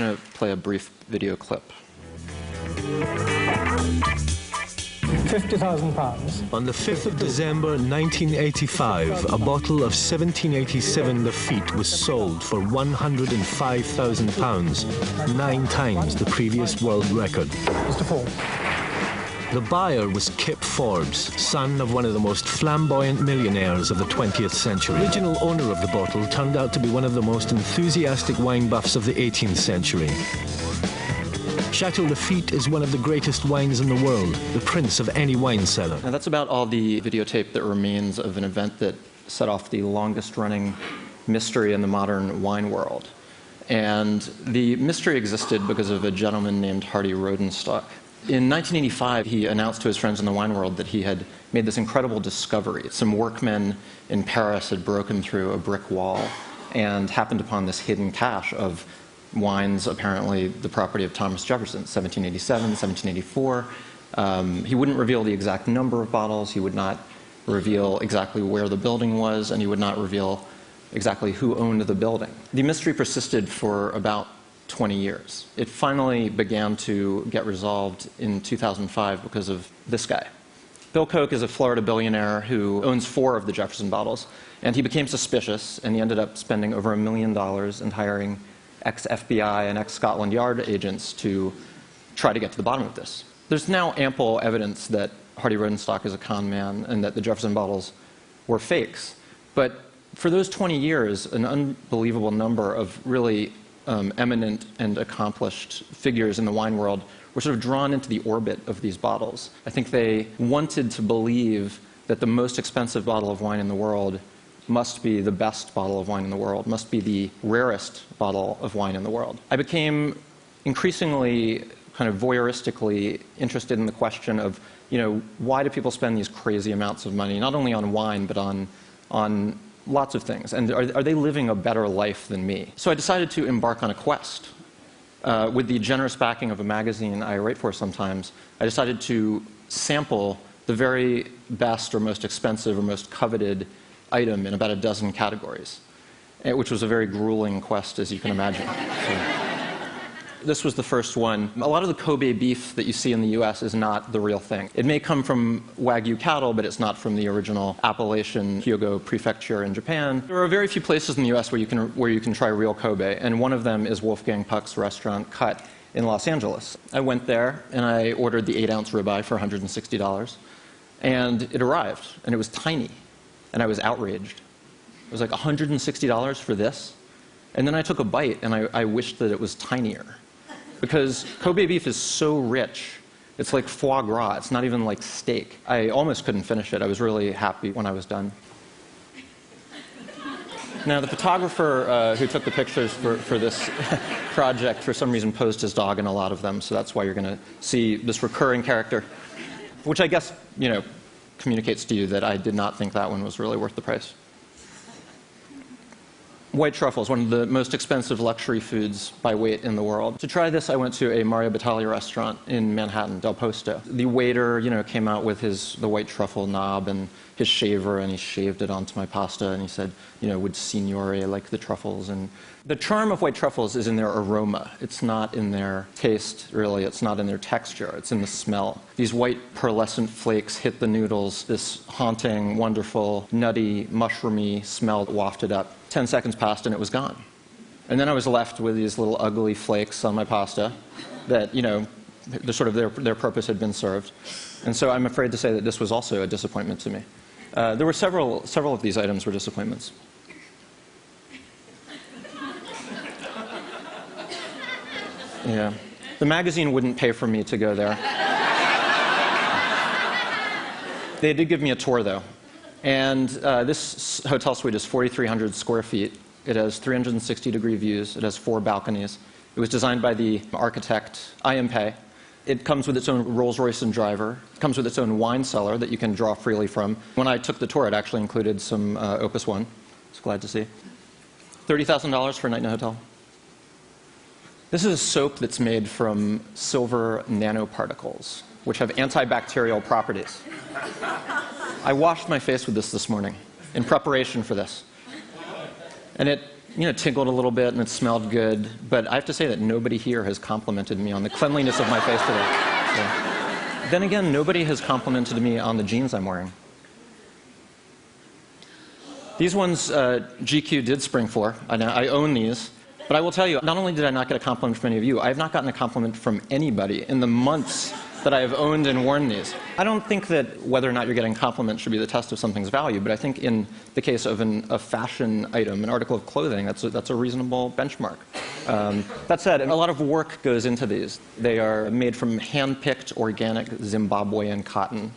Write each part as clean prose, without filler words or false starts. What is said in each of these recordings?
going to play a brief video clip. £50,000. On the 5th of December 1985, a bottle of 1787 Lafite was sold for £105,000, 9 times the previous world record. Mr. Forbes. The buyer was Kip Forbes, son of one of the most flamboyant millionaires of the 20th century. The original owner of the bottle turned out to be one of the most enthusiastic wine buffs of the 18th century. Chateau Lafite is one of the greatest wines in the world, the prince of any wine cellar. Now that's about all the videotape that remains of an event that set off the longest-running mystery in the modern wine world. And the mystery existed because of a gentleman named Hardy Rodenstock. In 1985, he announced to his friends in the wine world that he had made this incredible discovery. Some workmen in Paris had broken through a brick wall and happened upon this hidden cache of wines, apparently the property of Thomas Jefferson, 1787, 1784. He wouldn't reveal the exact number of bottles, he would not reveal exactly where the building was, and he would not reveal exactly who owned the building. The mystery persisted for about 20 years. It finally began to get resolved in 2005 because of this guy. Bill Koch is a Florida billionaire who owns 4 of the Jefferson bottles, and he became suspicious, and he ended up spending over $1 million and hiring ex-FBI and ex-Scotland Yard agents to try to get to the bottom of this. There's now ample evidence that Hardy Rodenstock is a con man and that the Jefferson bottles were fakes. But for those 20 years, an unbelievable number of really eminent and accomplished figures in the wine world were sort of drawn into the orbit of these bottles. I think they wanted to believe that the most expensive bottle of wine in the world must be the best bottle of wine in the world, must be the rarest bottle of wine in the world. I became increasingly kind of voyeuristically interested in the question of, why do people spend these crazy amounts of money, not only on wine, but on lots of things? And are they living a better life than me? So I decided to embark on a quest. With the generous backing of a magazine I write for sometimes, I decided to sample the very best or most expensive or most coveted item in about a dozen categories, which was a very grueling quest, as you can imagine. So, this was the first one. A lot of the Kobe beef that you see in the US is not the real thing. It may come from Wagyu cattle, but it's not from the original Appalachian Hyogo prefecture in Japan. There are very few places in the US where you can try real Kobe, and one of them is Wolfgang Puck's restaurant Cut in Los Angeles. I went there and I ordered the 8-ounce ribeye for $160, and it arrived, and it was tiny. And I was outraged. It was like $160 for this? And then I took a bite, and I wished that it was tinier. Because Kobe beef is so rich, it's like foie gras. It's not even like steak. I almost couldn't finish it. I was really happy when I was done. Now, the photographer who took the pictures for this project, for some reason, posed his dog in a lot of them, so that's why you're going to see this recurring character, which I guess, communicates to you that I did not think that one was really worth the price. White truffles, one of the most expensive luxury foods by weight in the world. To try this, I went to a Mario Batali restaurant in Manhattan, Del Posto. The waiter, came out with the white truffle knob and his shaver, and he shaved it onto my pasta, and he said, would Signore like the truffles? And the charm of white truffles is in their aroma. It's not in their taste, really. It's not in their texture. It's in the smell. These white pearlescent flakes hit the noodles. This haunting, wonderful, nutty, mushroomy smell wafted up. 10 seconds passed and it was gone. And then I was left with these little ugly flakes on my pasta that, their purpose had been served. And so I'm afraid to say that this was also a disappointment to me. There were several of these items were disappointments. Yeah. The magazine wouldn't pay for me to go there. They did give me a tour, though. And this hotel suite is 4,300 square feet. It has 360-degree views. It has 4 balconies. It was designed by the architect I.M. Pei. It comes with its own Rolls-Royce and driver. It comes with its own wine cellar that you can draw freely from. When I took the tour, it actually included some Opus One. I was glad to see. $30,000 for a night in a hotel. This is a soap that's made from silver nanoparticles, which have antibacterial properties. I washed my face with this morning in preparation for this. And tingled a little bit and it smelled good. But I have to say that nobody here has complimented me on the cleanliness of my face today. So. Then again, nobody has complimented me on the jeans I'm wearing. These ones GQ did spring for. I own these. But I will tell you, not only did I not get a compliment from any of you, I have not gotten a compliment from anybody in the months that I have owned and worn these. I don't think that whether or not you're getting compliments should be the test of something's value, but I think in the case of a fashion item, an article of clothing, that's a reasonable benchmark. That said, a lot of work goes into these. They are made from hand-picked organic Zimbabwean cotton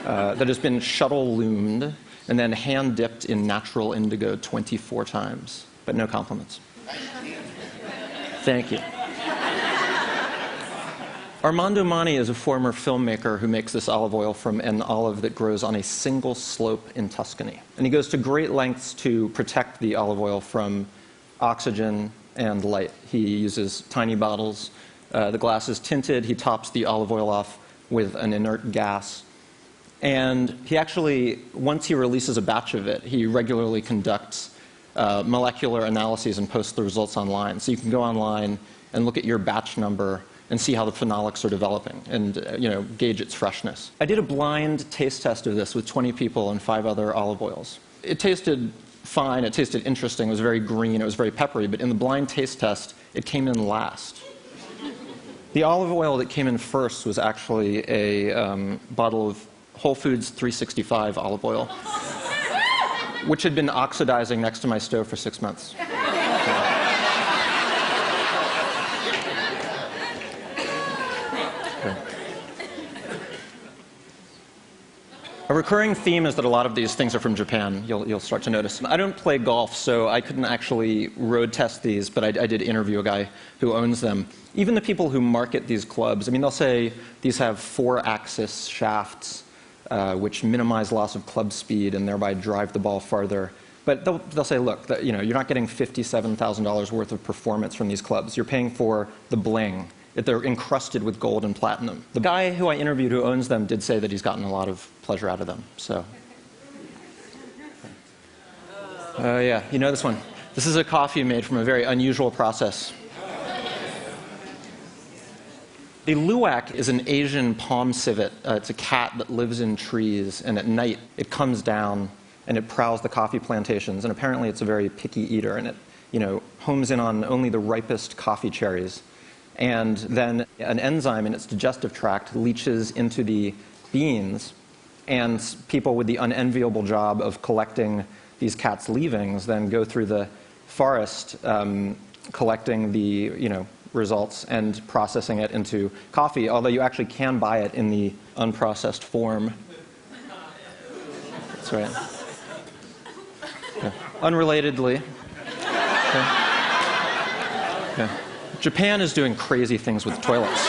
that has been shuttle loomed and then hand-dipped in natural indigo 24 times, but no compliments. Thank you. Armando Mani is a former filmmaker who makes this olive oil from an olive that grows on a single slope in Tuscany. And he goes to great lengths to protect the olive oil from oxygen and light. He uses tiny bottles. The glass is tinted. He tops the olive oil off with an inert gas. And he actually, once he releases a batch of it, he regularly conducts molecular analyses and posts the results online. So you can go online and look at your batch number and see how the phenolics are developing and gauge its freshness. I did a blind taste test of this with 20 people and 5 other olive oils. It tasted fine, it tasted interesting, it was very green, it was very peppery, but in the blind taste test, it came in last. The olive oil that came in first was actually a bottle of Whole Foods 365 olive oil, which had been oxidizing next to my stove for 6 months. A recurring theme is that a lot of these things are from Japan, you'll start to notice. I don't play golf, so I couldn't actually road test these, but I did interview a guy who owns them. Even the people who market these clubs, they'll say these have 4-axis shafts, which minimize loss of club speed and thereby drive the ball farther. But they'll say, look, you're not getting $57,000 worth of performance from these clubs. You're paying for the bling. They're encrusted with gold and platinum. The guy who I interviewed who owns them did say that he's gotten a lot of pleasure out of them. So, yeah, you know this one. This is a coffee made from a very unusual process. A luwak is an Asian palm civet. It's a cat that lives in trees, and at night it comes down and it prowls the coffee plantations. And apparently it's a very picky eater, and it homes in on only the ripest coffee cherries. And then an enzyme in its digestive tract leaches into the beans, and people with the unenviable job of collecting these cats' leavings then go through the forest collecting the results and processing it into coffee, although you actually can buy it in the unprocessed form. That's right. Okay. Unrelatedly. Okay. Okay. Japan is doing crazy things with toilets.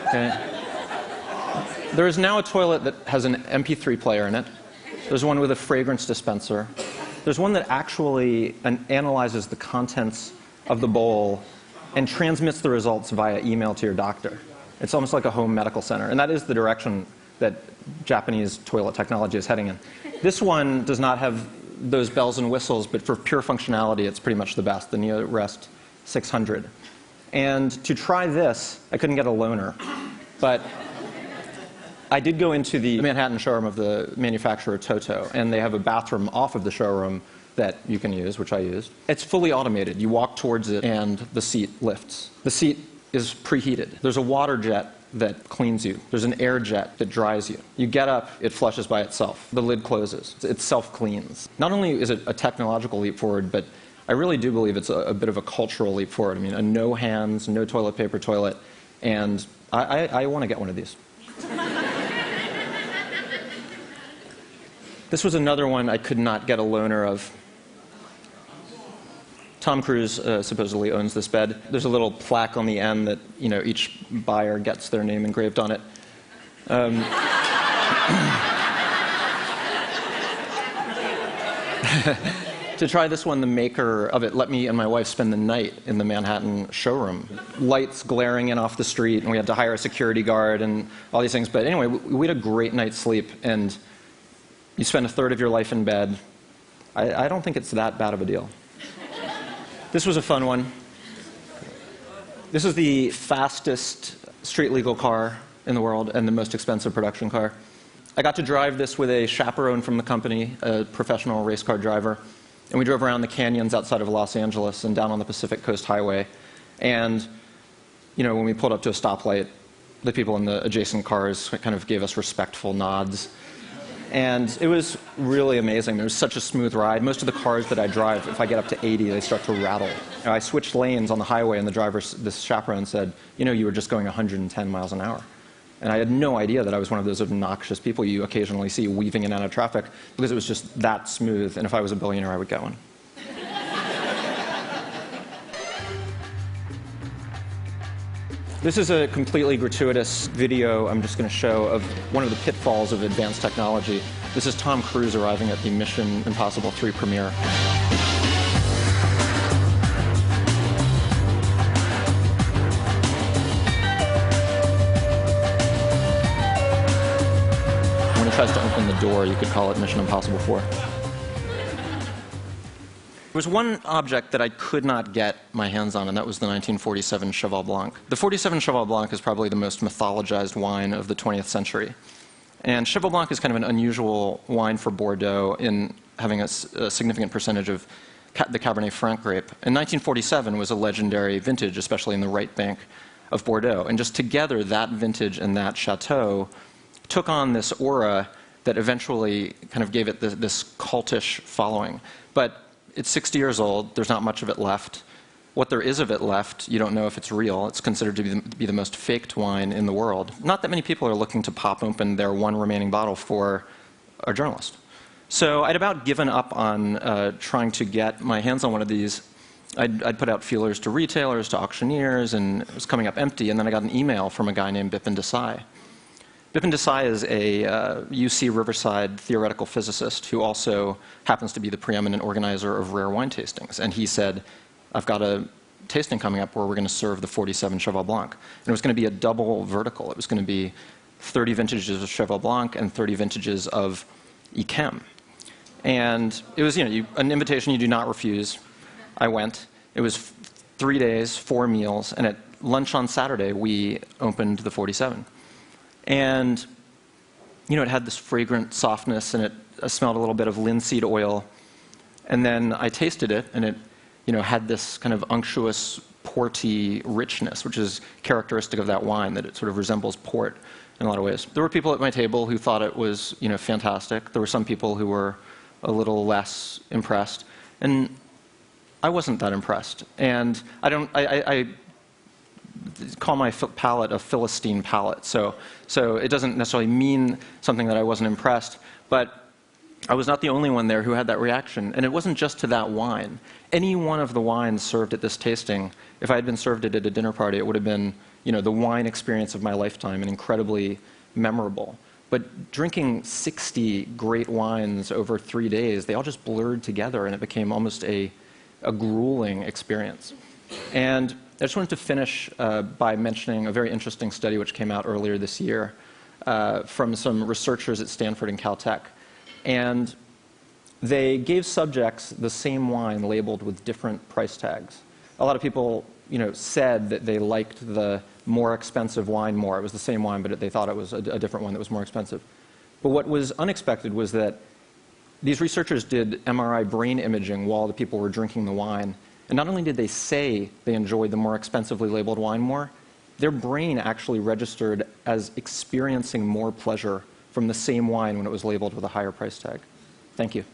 Okay. There is now a toilet that has an MP3 player in it. There's one with a fragrance dispenser. There's one that actually analyzes the contents of the bowl and transmits the results via email to your doctor. It's almost like a home medical center, and that is the direction that Japanese toilet technology is heading in. This one does not have those bells and whistles, but for pure functionality, it's pretty much the best, the NeoRest 600. And to try this, I couldn't get a loaner, but I did go into the Manhattan showroom of the manufacturer Toto, and they have a bathroom off of the showroom that you can use, which I used. It's fully automated. You walk towards it, and the seat lifts. The seat is preheated. There's a water jet that cleans you. There's an air jet that dries you. You get up, it flushes by itself. The lid closes. It self-cleans. Not only is it a technological leap forward, but I really do believe it's a bit of a cultural leap forward. I mean, a no hands, no toilet paper toilet, and I want to get one of these. This was another one I could not get a loaner of. Tom Cruise supposedly owns this bed. There's a little plaque on the end that each buyer gets their name engraved on it. To try this one, the maker of it let me and my wife spend the night in the Manhattan showroom. Lights glaring in off the street, and we had to hire a security guard and all these things. But anyway, we had a great night's sleep, and You spend a third of your life in bed. I don't think it's that bad of a deal. This was a fun one. This is the fastest street legal car in the world and the most expensive production car. I got to drive this with a chaperone from the company, a professional race car driver. And we drove around the canyons outside of Los Angeles and down on the Pacific Coast Highway. And, you know, when we pulled up to a stoplight, the people in the adjacent cars kind of gave us respectful nods. And it was really amazing. It was such a smooth ride. Most of the cars that I drive, if I get up to 80, they start to rattle. You know, I switched lanes on the highway, and the driver, this chaperone, said, you know, you were just going 110 miles an hour. And I had no idea that I was one of those obnoxious people you occasionally see weaving in and out of traffic, because it was just that smooth, and if I was a billionaire, I would get one. This is a completely gratuitous video I'm just going to show of one of the pitfalls of advanced technology. This is Tom Cruise arriving at the Mission Impossible 3 premiere. When he tries to open the door, you could call it Mission Impossible 4. There was one object that I could not get my hands on, and that was the 1947 Cheval Blanc. The 47 Cheval Blanc is probably the most mythologized wine of the 20th century. And Cheval Blanc is kind of an unusual wine for Bordeaux in having a significant percentage of the Cabernet Franc grape. And 1947 was a legendary vintage, especially in the right bank of Bordeaux. And just together, that vintage and that chateau took on this aura that eventually kind of gave it this cultish following. But it's 60 years old. There's not much of it left. What there is of it left, you don't know if it's real. It's considered to be the most faked wine in the world. Not that many people are looking to pop open their one remaining bottle for a journalist. So I'd about given up on trying to get my hands on one of these. I'd put out feelers to retailers, to auctioneers, and it was coming up empty. And then I got an email from a guy named Bipin Desai. Bipin Desai is a UC Riverside theoretical physicist who also happens to be the preeminent organizer of rare wine tastings. And he said, I've got a tasting coming up where we're going to serve the 47 Cheval Blanc. And it was going to be a double vertical. It was going to be 30 vintages of Cheval Blanc and 30 vintages of Yquem. And it was, you know, an invitation you do not refuse. I went. It was 3 days, 4 meals, and at lunch on Saturday, we opened the 47. And, you know, it had this fragrant softness, and it smelled a little bit of linseed oil. And then I tasted it, and it, you know, had this kind of unctuous, porty richness, which is characteristic of that wine, that it sort of resembles port in a lot of ways. There were people at my table who thought it was, you know, fantastic. There were some people who were a little less impressed. And I wasn't that impressed. And I call my palate a Philistine palate. So it doesn't necessarily mean something that I wasn't impressed, but I was not the only one there who had that reaction. And it wasn't just to that wine. Any one of the wines served at this tasting, if I had been served it at a dinner party, it would have been, you know, the wine experience of my lifetime and incredibly memorable. But drinking 60 great wines over 3 days, they all just blurred together, and it became almost a grueling experience. And I just wanted to finish by mentioning a very interesting study which came out earlier this year from some researchers at Stanford and Caltech. And they gave subjects the same wine labeled with different price tags. A lot of people, you know, said that they liked the more expensive wine more. It was the same wine, but they thought it was a different one that was more expensive. But what was unexpected was that these researchers did MRI brain imaging while the people were drinking the wine. And not only did they say they enjoyed the more expensively labeled wine more, their brain actually registered as experiencing more pleasure from the same wine when it was labeled with a higher price tag. Thank you.